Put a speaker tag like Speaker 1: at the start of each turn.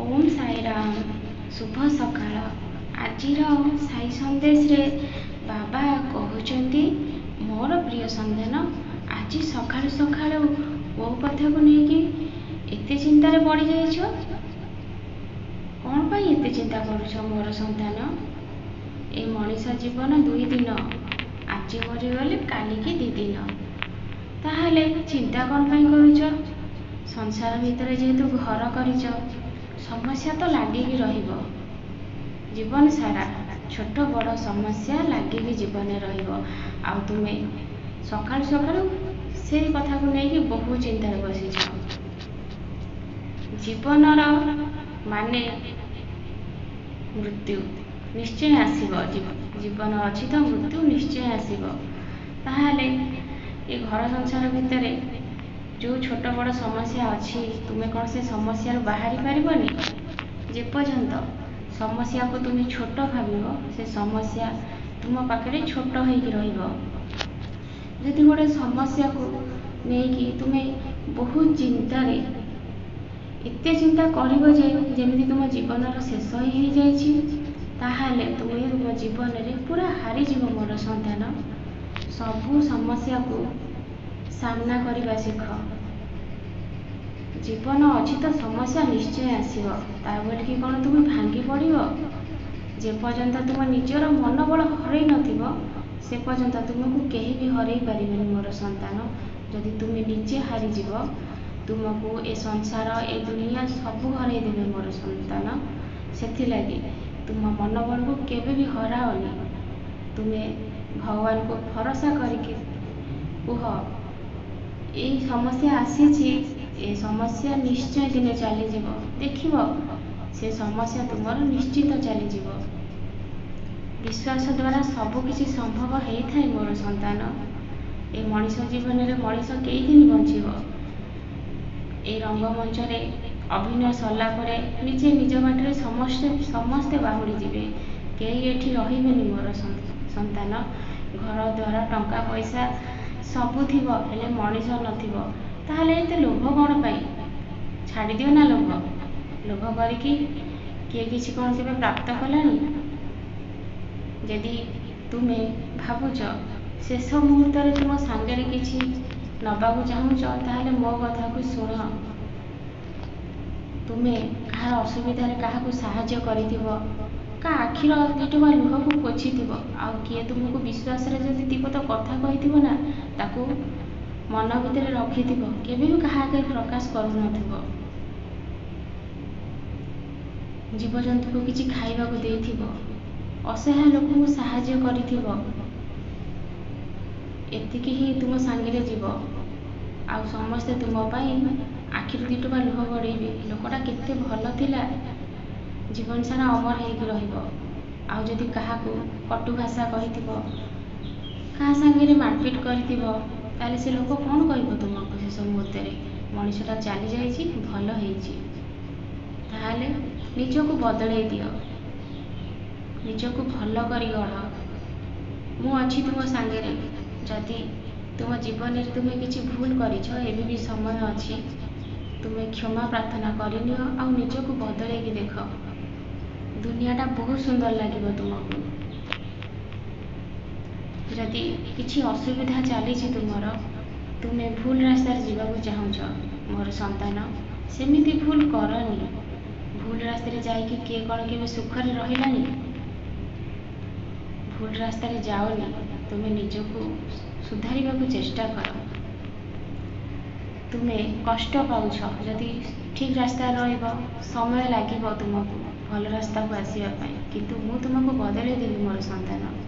Speaker 1: ओम साई राम। शुभ सकाळ। आजिर साई संदेश रे बाबा कहउचंती मोर प्रिय संतान आज सकाळु सकाळु वो कथा को लेकिन एते चिंतार पड़ जाइछ। कौन पाई एते चिंता करुछ मोर संतान? ए मनीष जीवन दुई दिन, आज मरीगले काली की दी दिन, ताहले चिंता कौन पाई करुछ? संसार भितर जेहेतु घर करिछ समस्या तो लागिकी रहिबो। जीवन सारा छोट बड़ समस्या लागिकी जीवन रहिबो। आउ तुमे सकाळु सकाळु से कथा को लेकिन बहु चिंतार बसिछ। जीवनर माने मृत्यु निश्चय आसीबो। जीवन अछि तो मृत्यु निश्चय आसीबो। ताहाले ए घर संसार भितर जो छोट बड़ समस्या अच्छी तुम्हें कौन से समस्या बाहरी पारिबनी? जे पर्यंत समस्या को तुम्हें छोट भाविबो से समस्या तुम पाखे छोट होइकी रहिबो। यदि गोटे समस्या को लेकिन तुम्हें बहुत चिंतार एते चिंता करिबो जे जेमिति तुम जीवन शेष हो जाइछि, ताहाले तुम्हें तुम जीवन रे पूरा हारी जीव मोर संतान। सबु समस्या को सामना करने शिख। जीवन अच्छी तो समस्या निश्चय आसीबो। ता बोलिकी कौन तुम भांगी पड़ो? जे पर्यंत तुम निजर मनोबल हरई नथिबो से पर्यंत तुमको केही भी हरई पारिबेनि मोर संतान। जदि तुम निजे हारी जीव तुमको ए संसार ए दुनिया सबू हरई देबे मोर संतान। सेथिलागि तुम मनोबल को केबे भी हराओनी। तुम्हें भगवान को भरोसा करके कुह ए समस्या आसीछि, ए समस्या निश्चय दिने चली जीव। देखिबो से समस्या तुमर निश्चित चली जीव। विश्वास द्वारा सब किछि संभव होई थाए मोर संतान। ए मनीष जीवन रे मनीष कई दिन बंचिबो। ए रंगमंच रे अभिनय सरला परे निजे निज बाटरे समस्ते बाहुड़ी जीवे। केही एठी रहिबेनि मोर संतान। घर द्वारा टंका पैसा सबू थिबो हेले मनीष नथिबो, ताहले एते लोभ कौन पाई? छाड़ी दियो ना लोभ। लोभ करिकी किए किछि कौन केबे प्राप्त कलानी? यदि तुमे भावुच शेष मुहूर्त रे तुम सांगे किछि नबाकू चाहूच, ताहले मो कथा को सुन। तुमे कहार असुविधा रे काहाकू साहाय्य करिथिबो, का आखिर दिटवा लुह को पोछिथिबो, आ किए तुमको विश्वास रे जदि दीपत कथा कहिथिबो ना ताकू मन भितर रखिथिबो, केबे भी कहा आगे प्रकाश करू नथिबो। जीवजंतु को किछि खाइबा को देथिबो, असहाय लोक को साहाय्य करिथिबो। एतिकी ही तुम सांगे जीव। आ समस्ते तुम पाई आखिर दिटवा लुह गड़ेबे। लोकटा केते भल थिला, जीवन सारा अमर होइकी रहिबो। आ जदि काहाकू कटु भाषा कहिथिबो, कहा सांगे मारपिट करिथिबो, ताले से लोक कौन कहबो तुमको? शेष मुहूर्त रे मनीषटा चली जाइछि, भल होइछि। ताहाले निजको बदलै दियो, निजको भल करी गढ़। मु अछि तुम सांगे रे। जदि तुम जीवन रे तुमे किछि भूल करिछ, एबे भी समय अछि। तुमे क्षमा प्रार्थना करिनियो आ निजको बदलै की देख। दुनियाटा बहुत सुंदर लागिबो तुमको। जदि किछि असुविधा चलीछि तुमर, तुमे भूल रास्ता जीवाकू चाहूच मोर संतान, सेमिति भूल करनी। भूल रास्ता रे जाइकी किए कौन केबे सुखरे रहिलानी? भूल रास्ता रे जाओनी। तुमे निजको सुधारिबाकू चेष्टा कर। तुमे कष्ट पाउछ, जदि ठीक रास्ता रहिबो समय लागिबो तुमको भल रास्ता को आसीबा पई, किंतु मु तुमको बदलै देबी मोर संतान।